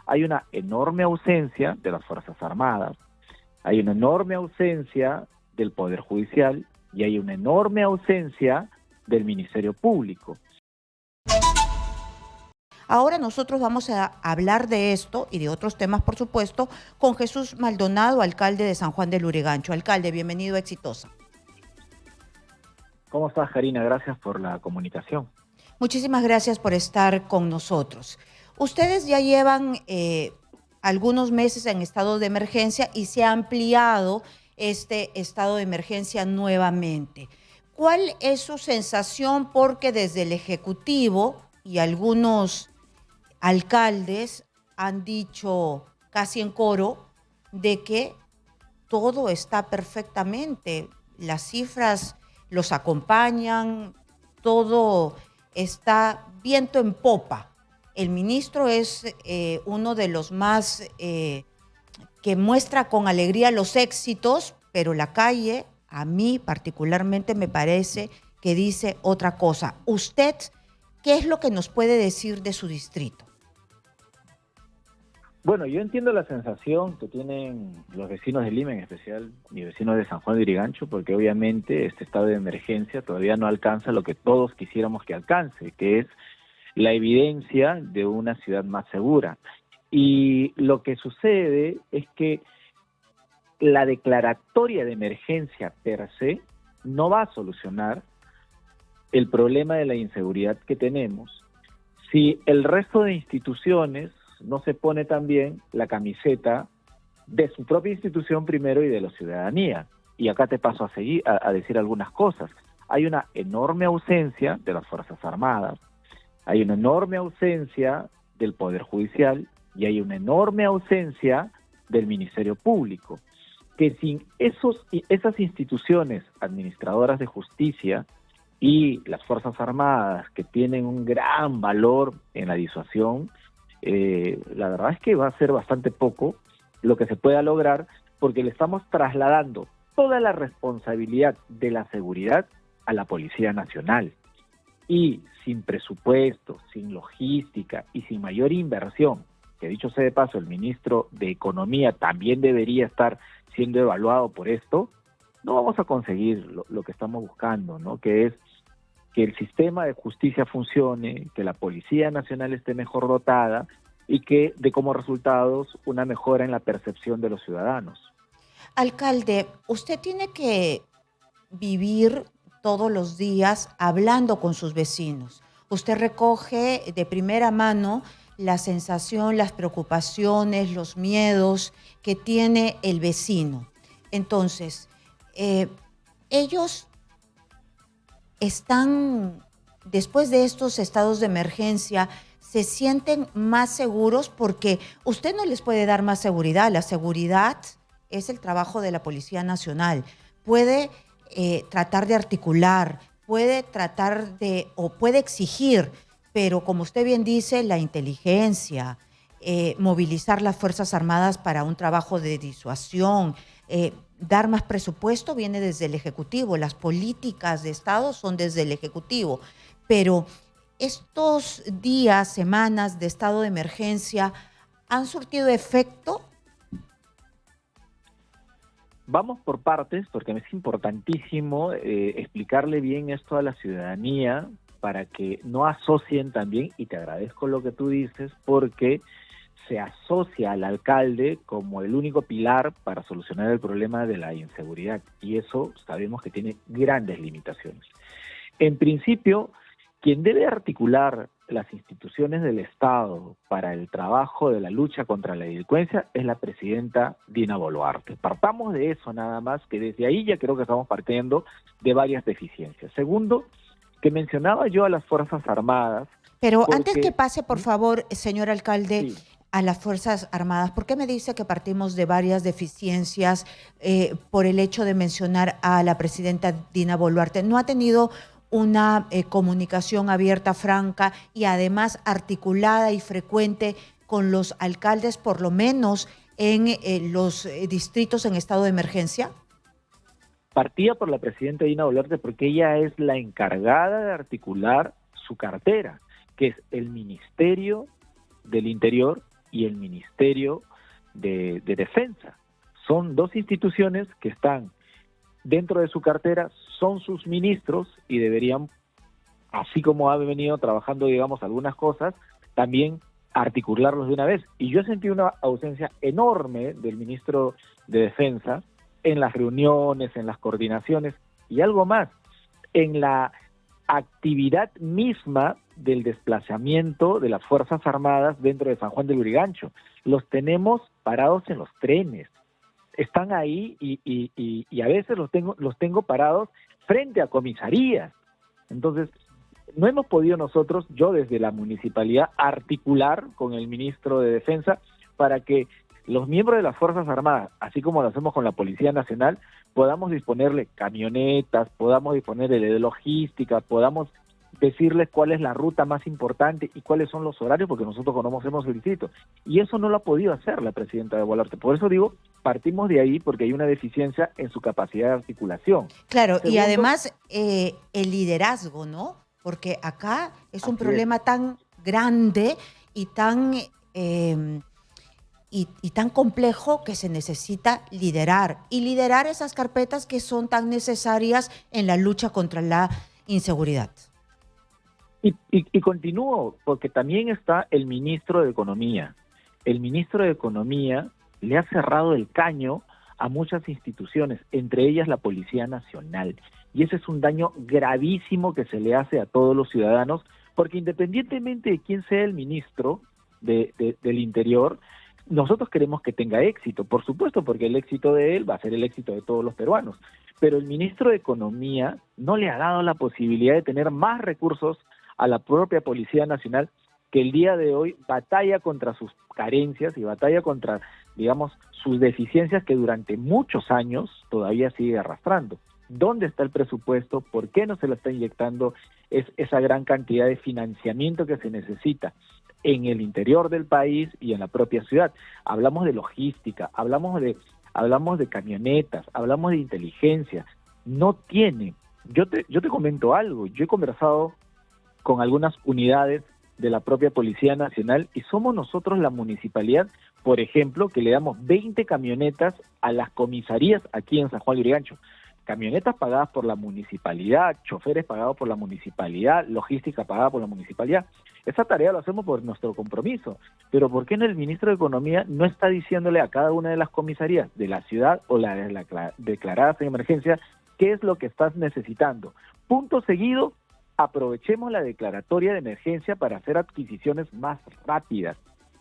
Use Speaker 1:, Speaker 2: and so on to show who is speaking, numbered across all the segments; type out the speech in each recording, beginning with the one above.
Speaker 1: hay una enorme ausencia de las Fuerzas Armadas, hay una enorme ausencia del Poder Judicial y hay una enorme ausencia del Ministerio Público.
Speaker 2: Ahora nosotros vamos a hablar de esto y de otros temas, por supuesto, con Jesús Maldonado, alcalde de San Juan de Lurigancho. Alcalde, bienvenido a Exitosa.
Speaker 1: ¿Cómo estás, Karina? Gracias por la comunicación.
Speaker 2: Muchísimas gracias por estar con nosotros. Ustedes ya llevan algunos meses en estado de emergencia y se ha ampliado este estado de emergencia nuevamente. ¿Cuál es su sensación? Porque desde el Ejecutivo y algunos alcaldes han dicho casi en coro de que todo está perfectamente, las cifras los acompañan, todo está viento en popa. El ministro es uno de los más que muestra con alegría los éxitos, pero la calle, a mí particularmente me parece que dice otra cosa. ¿Usted qué es lo que nos puede decir de su distrito?
Speaker 1: Bueno, yo entiendo la sensación que tienen los vecinos de Lima, en especial mis vecinos de San Juan de Lurigancho, porque obviamente este estado de emergencia todavía no alcanza lo que todos quisiéramos que alcance, que es la evidencia de una ciudad más segura. Y lo que sucede es que la declaratoria de emergencia per se no va a solucionar el problema de la inseguridad que tenemos si el resto de instituciones no se pone también la camiseta de su propia institución primero y de la ciudadanía. Y acá te paso a decir algunas cosas. Hay una enorme ausencia de las Fuerzas Armadas, hay una enorme ausencia del Poder Judicial y hay una enorme ausencia del Ministerio Público, que sin esas instituciones administradoras de justicia y las Fuerzas Armadas, que tienen un gran valor en la disuasión, la verdad es que va a ser bastante poco lo que se pueda lograr, porque le estamos trasladando toda la responsabilidad de la seguridad a la Policía Nacional. Y sin presupuesto, sin logística y sin mayor inversión, que dicho sea de paso, el ministro de Economía también debería estar siendo evaluado por esto, no vamos a conseguir lo que estamos buscando, ¿no? Que es que el sistema de justicia funcione, que la Policía Nacional esté mejor dotada y que dé como resultados una mejora en la percepción de los ciudadanos.
Speaker 2: Alcalde, usted tiene que vivir todos los días hablando con sus vecinos. Usted recoge de primera mano la sensación, las preocupaciones, los miedos que tiene el vecino. Entonces, ellos están, después de estos estados de emergencia, se sienten más seguros porque usted no les puede dar más seguridad. La seguridad es el trabajo de la Policía Nacional. Puede tratar de articular, puede exigir, pero como usted bien dice, la inteligencia, movilizar las Fuerzas Armadas para un trabajo de disuasión, dar más presupuesto viene desde el Ejecutivo, las políticas de Estado son desde el Ejecutivo, pero estos días, semanas de estado de emergencia, ¿han surtido efecto?
Speaker 1: Vamos por partes, porque me es importantísimo explicarle bien esto a la ciudadanía para que no asocien también, y te agradezco lo que tú dices, porque se asocia al alcalde como el único pilar para solucionar el problema de la inseguridad, y eso sabemos que tiene grandes limitaciones. En principio, quien debe articular las instituciones del Estado para el trabajo de la lucha contra la delincuencia es la presidenta Dina Boluarte. Partamos de eso nada más, que desde ahí ya creo que estamos partiendo de varias deficiencias. Segundo, que mencionaba yo a las Fuerzas Armadas.
Speaker 2: Pero antes que pase, por favor, señor alcalde, sí, a las Fuerzas Armadas, ¿por qué me dice que partimos de varias deficiencias por el hecho de mencionar a la presidenta Dina Boluarte? ¿No ha tenido una comunicación abierta, franca y además articulada y frecuente con los alcaldes, por lo menos en los distritos en estado de emergencia?
Speaker 1: Partía por la presidenta Dina Boluarte porque ella es la encargada de articular su cartera, que es el Ministerio del Interior y el Ministerio de Defensa. Son dos instituciones que están dentro de su cartera, son sus ministros y deberían, así como ha venido trabajando, digamos, algunas cosas, también articularlos de una vez. Y yo he sentido una ausencia enorme del ministro de Defensa en las reuniones, en las coordinaciones y algo más, en la actividad misma del desplazamiento de las Fuerzas Armadas dentro de San Juan del Lurigancho. Los tenemos parados en los trenes, están ahí y a veces los tengo parados frente a comisarías. Entonces, no hemos podido nosotros, yo desde la municipalidad, articular con el ministro de Defensa para que los miembros de las Fuerzas Armadas, así como lo hacemos con la Policía Nacional, podamos disponerle camionetas, podamos disponerle de logística, podamos decirles cuál es la ruta más importante y cuáles son los horarios, porque nosotros conocemos el distrito. Y eso no lo ha podido hacer la presidenta de Boluarte. Por eso digo, partimos de ahí porque hay una deficiencia en su capacidad de articulación.
Speaker 2: Claro, segundo, y además el liderazgo, ¿no? Porque acá es un problema tan grande y tan tan complejo que se necesita liderar. Y liderar esas carpetas que son tan necesarias en la lucha contra la inseguridad.
Speaker 1: Y continúo, porque también está el ministro de Economía. El ministro de Economía le ha cerrado el caño a muchas instituciones, entre ellas la Policía Nacional. Y ese es un daño gravísimo que se le hace a todos los ciudadanos, porque independientemente de quién sea el ministro del Interior, nosotros queremos que tenga éxito, por supuesto, porque el éxito de él va a ser el éxito de todos los peruanos. Pero el ministro de Economía no le ha dado la posibilidad de tener más recursos a la propia Policía Nacional, que el día de hoy batalla contra sus carencias y batalla contra, digamos, sus deficiencias que durante muchos años todavía sigue arrastrando. ¿Dónde está el presupuesto? ¿Por qué no se le está inyectando esa gran cantidad de financiamiento que se necesita en el interior del país y en la propia ciudad? Hablamos de logística, hablamos de camionetas, hablamos de inteligencia. No tiene. Yo te comento algo. Yo he conversado con algunas unidades de la propia Policía Nacional y somos nosotros la municipalidad, por ejemplo, que le damos 20 camionetas a las comisarías aquí en San Juan de Lurigancho. Camionetas pagadas por la municipalidad, choferes pagados por la municipalidad, logística pagada por la municipalidad. Esa tarea lo hacemos por nuestro compromiso, pero ¿por qué no el ministro de Economía no está diciéndole a cada una de las comisarías de la ciudad o las declaradas en emergencia qué es lo que estás necesitando? Punto seguido, aprovechemos la declaratoria de emergencia para hacer adquisiciones más rápidas.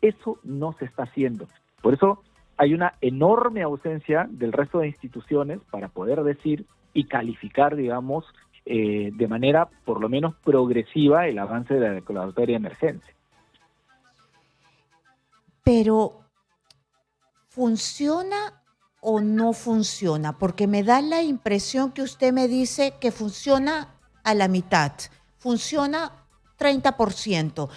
Speaker 1: Eso no se está haciendo. Por eso hay una enorme ausencia del resto de instituciones para poder decir y calificar, digamos, de manera por lo menos progresiva el avance de la declaratoria de emergencia.
Speaker 2: Pero, ¿funciona o no funciona? Porque me da la impresión que usted me dice que funciona a la mitad, funciona 30%,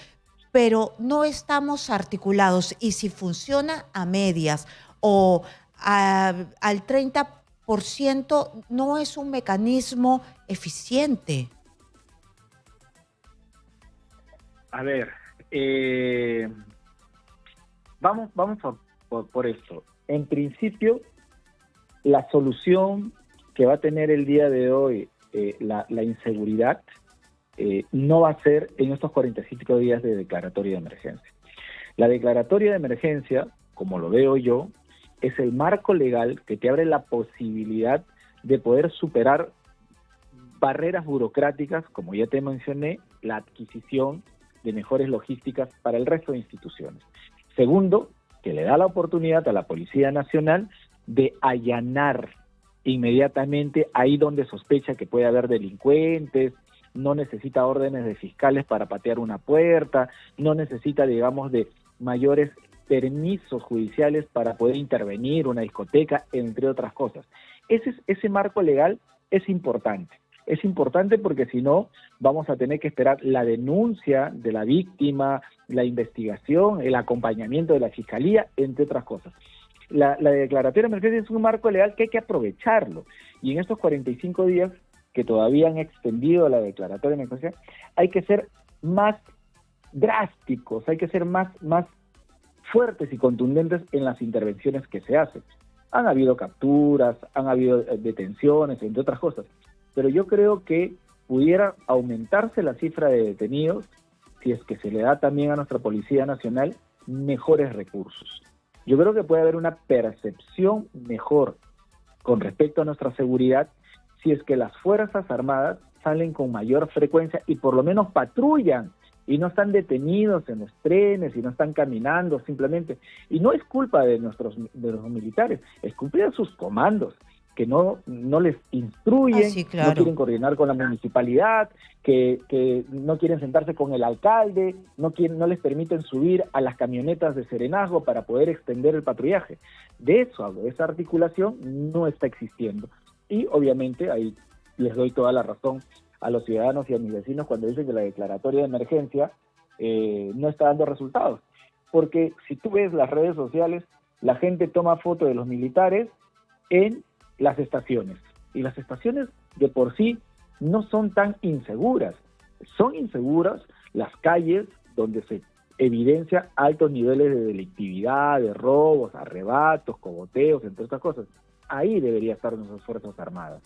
Speaker 2: pero no estamos articulados. Y si funciona a medias o al 30%, no es un mecanismo eficiente.
Speaker 1: A ver, vamos por esto. En principio, la solución que va a tener el día de hoy la inseguridad no va a ser en estos 45 días de declaratoria de emergencia. La declaratoria de emergencia, como lo veo yo, es el marco legal que te abre la posibilidad de poder superar barreras burocráticas, como ya te mencioné, la adquisición de mejores logísticas para el resto de instituciones. Segundo, que le da la oportunidad a la Policía Nacional de allanar inmediatamente ahí donde sospecha que puede haber delincuentes, no necesita órdenes de fiscales para patear una puerta, no necesita, digamos, de mayores permisos judiciales para poder intervenir una discoteca, entre otras cosas. Ese marco legal es importante. Es importante porque si no, vamos a tener que esperar la denuncia de la víctima, la investigación, el acompañamiento de la fiscalía, entre otras cosas. La declaratoria de emergencia es un marco legal que hay que aprovecharlo. Y en estos 45 días que todavía han extendido la declaratoria de emergencia, hay que ser más drásticos, hay que ser más fuertes y contundentes en las intervenciones que se hacen. Han habido capturas, han habido detenciones, entre otras cosas, pero yo creo que pudiera aumentarse la cifra de detenidos si es que se le da también a nuestra Policía Nacional mejores recursos. Yo creo que puede haber una percepción mejor con respecto a nuestra seguridad si es que las Fuerzas Armadas salen con mayor frecuencia y por lo menos patrullan y no están detenidos en los trenes y no están caminando simplemente. Y no es culpa de los militares, es culpa de sus comandos, que no les instruyen,
Speaker 2: sí, claro.
Speaker 1: No quieren coordinar con la municipalidad, que no quieren sentarse con el alcalde, no les permiten subir a las camionetas de serenazgo para poder extender el patrullaje. De eso hablo, esa articulación no está existiendo. Y obviamente ahí les doy toda la razón a los ciudadanos y a mis vecinos cuando dicen que la declaratoria de emergencia no está dando resultados. Porque si tú ves las redes sociales, la gente toma fotos de los militares en las estaciones. Y las estaciones de por sí no son tan inseguras. Son inseguras las calles donde se evidencia altos niveles de delictividad, de robos, arrebatos, cogoteos, entre otras cosas. Ahí debería estar nuestras Fuerzas Armadas.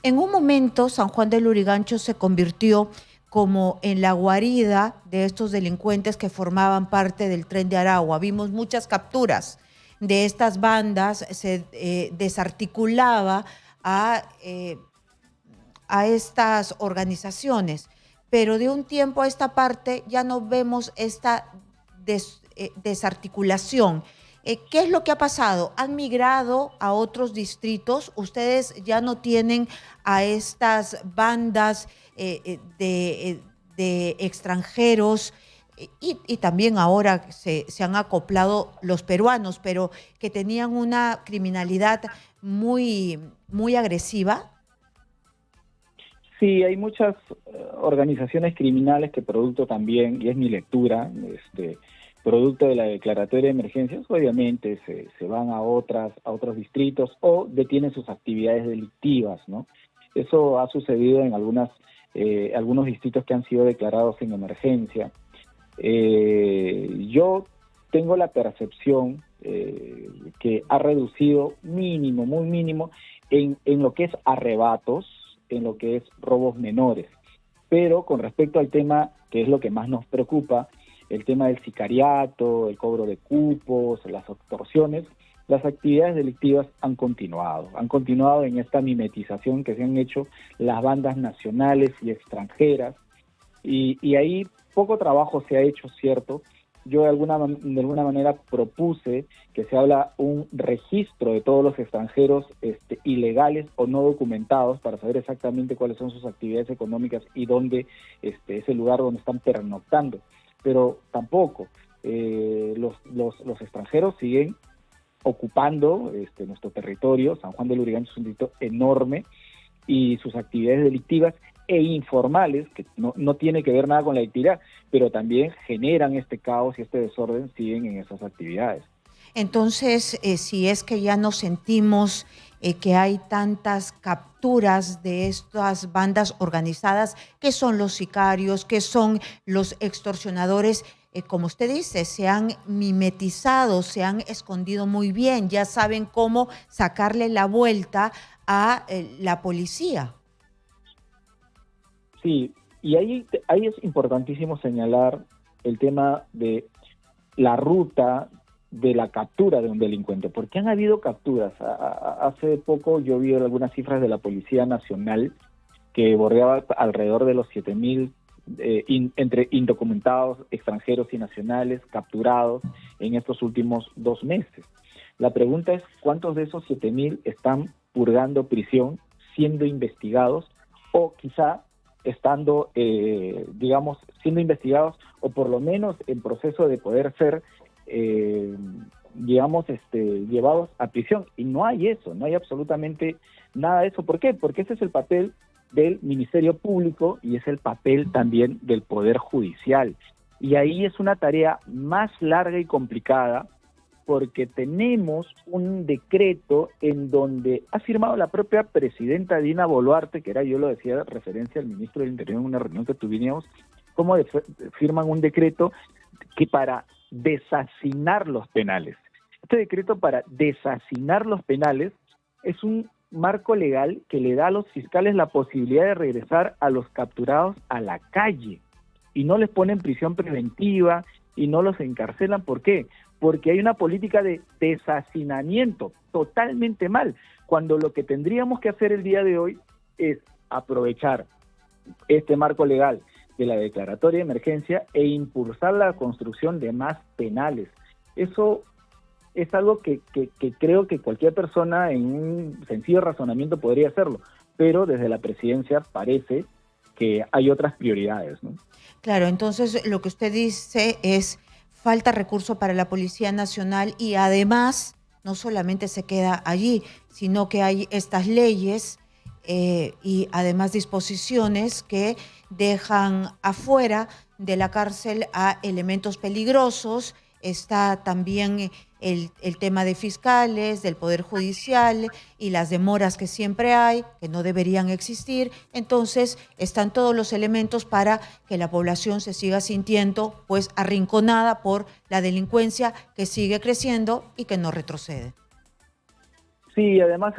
Speaker 2: En un momento, San Juan de Lurigancho se convirtió como en la guarida de estos delincuentes que formaban parte del Tren de Aragua. Vimos muchas capturas de estas bandas, se desarticulaba a estas organizaciones, pero de un tiempo a esta parte ya no vemos esta desarticulación. ¿Qué es lo que ha pasado? ¿Han migrado a otros distritos? ¿Ustedes ya no tienen a estas bandas de extranjeros? Y también ahora se han acoplado los peruanos, pero que tenían una criminalidad muy, muy agresiva.
Speaker 1: Sí, hay muchas organizaciones criminales que producto también, y es mi lectura, producto de la declaratoria de emergencias, obviamente se van a otros distritos o detienen sus actividades delictivas, ¿no? Eso ha sucedido en algunos distritos que han sido declarados en emergencia. Yo tengo la percepción que ha reducido mínimo, muy mínimo, en lo que es arrebatos, en lo que es robos menores. Pero con respecto al tema, que es lo que más nos preocupa, el tema del sicariato, el cobro de cupos, las extorsiones, las actividades delictivas han continuado en esta mimetización que se han hecho las bandas nacionales y extranjeras, y ahí poco trabajo se ha hecho, ¿cierto? Yo de alguna manera propuse que se haga un registro de todos los extranjeros ilegales o no documentados para saber exactamente cuáles son sus actividades económicas y dónde es el lugar donde están pernoctando. Pero tampoco, los extranjeros siguen ocupando nuestro territorio. San Juan de Lurigancho es un distrito enorme y sus actividades delictivas e informales, que no tiene que ver nada con la delictividad, pero también generan este caos y este desorden, siguen en esas actividades.
Speaker 2: Entonces, si es que ya nos sentimos que hay tantas capturas de estas bandas organizadas, que son los sicarios, que son los extorsionadores, como usted dice, se han mimetizado, se han escondido muy bien, ya saben cómo sacarle la vuelta a la policía.
Speaker 1: Sí, y ahí es importantísimo señalar el tema de la ruta de la captura de un delincuente, porque han habido capturas. Hace poco yo vi algunas cifras de la Policía Nacional que bordeaba alrededor de los 7.000 entre indocumentados, extranjeros y nacionales capturados en estos últimos 2 meses. La pregunta es, ¿cuántos de esos 7.000 están purgando prisión, siendo investigados o quizá estando, siendo investigados o por lo menos en proceso de poder ser llevados a prisión? Y no hay eso, no hay absolutamente nada de eso. ¿Por qué? Porque ese es el papel del Ministerio Público y es el papel también del Poder Judicial. Y ahí es una tarea más larga y complicada porque tenemos un decreto en donde ha firmado la propia presidenta Dina Boluarte, que era, yo lo decía, referencia al ministro del Interior en una reunión que tuvimos, cómo firman un decreto que para deshacinar los penales. Este decreto para deshacinar los penales es un marco legal que le da a los fiscales la posibilidad de regresar a los capturados a la calle y no les ponen prisión preventiva y no los encarcelan. ¿Por qué? Porque hay una política de deshacinamiento totalmente mal, cuando lo que tendríamos que hacer el día de hoy es aprovechar este marco legal de la declaratoria de emergencia e impulsar la construcción de más penales. Eso es algo que creo que cualquier persona en un sencillo razonamiento podría hacerlo, pero desde la presidencia parece que hay otras prioridades, ¿no?
Speaker 2: Claro, entonces lo que usted dice es falta recurso para la Policía Nacional y además no solamente se queda allí, sino que hay estas leyes y además disposiciones que dejan afuera de la cárcel a elementos peligrosos. Está también el tema de fiscales, del Poder Judicial y las demoras que siempre hay, que no deberían existir. Entonces, están todos los elementos para que la población se siga sintiendo pues arrinconada por la delincuencia que sigue creciendo y que no retrocede.
Speaker 1: Sí, además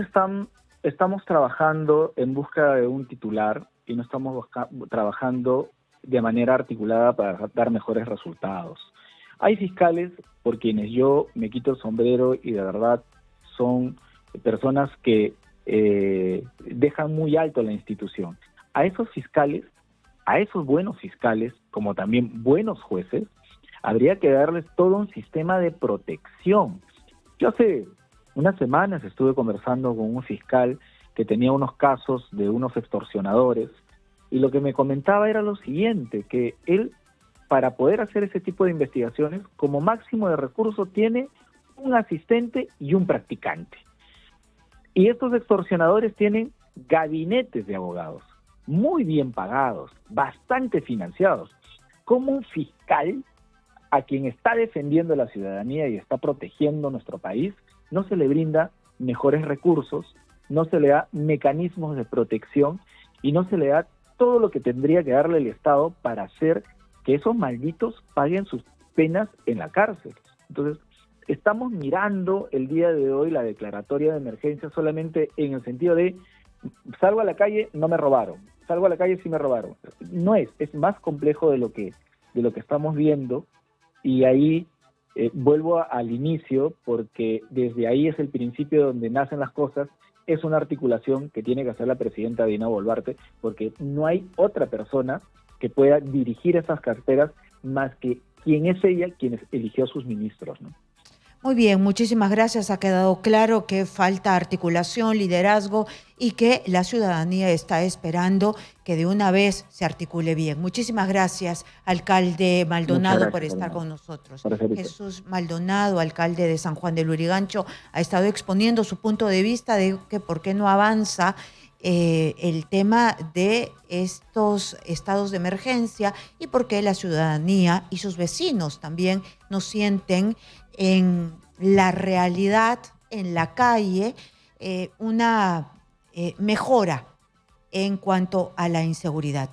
Speaker 1: estamos trabajando en busca de un titular y no estamos trabajando de manera articulada para dar mejores resultados. Hay fiscales por quienes yo me quito el sombrero y de verdad son personas que dejan muy alto la institución. A esos fiscales, a esos buenos fiscales, como también buenos jueces, habría que darles todo un sistema de protección. Yo hace unas semanas estuve conversando con un fiscal que tenía unos casos de unos extorsionadores y lo que me comentaba era lo siguiente, que él, para poder hacer ese tipo de investigaciones, como máximo de recursos tiene un asistente y un practicante. Y estos extorsionadores tienen gabinetes de abogados, muy bien pagados, bastante financiados. ¿Cómo un fiscal a quien está defendiendo la ciudadanía y está protegiendo nuestro país, no se le brinda mejores recursos, no se le da mecanismos de protección y no se le da todo lo que tendría que darle el Estado para hacer que esos malditos paguen sus penas en la cárcel? Entonces, estamos mirando el día de hoy la declaratoria de emergencia solamente en el sentido de salgo a la calle, no me robaron, salgo a la calle, sí me robaron. No es más complejo de lo que estamos viendo, y ahí vuelvo al inicio, porque desde ahí es el principio donde nacen las cosas. Es una articulación que tiene que hacer la presidenta Dina Boluarte, porque no hay otra persona que pueda dirigir esas carteras más que quien es ella, quien eligió a sus ministros, ¿no?
Speaker 2: Muy bien, muchísimas gracias. Ha quedado claro que falta articulación, liderazgo y que la ciudadanía está esperando que de una vez se articule bien. Muchísimas gracias, alcalde Maldonado, por estar con nosotros. Jesús Maldonado, alcalde de San Juan de Lurigancho, ha estado exponiendo su punto de vista de que por qué no avanza el tema de estos estados de emergencia y por qué la ciudadanía y sus vecinos también no sienten en la realidad, en la calle, una mejora en cuanto a la inseguridad.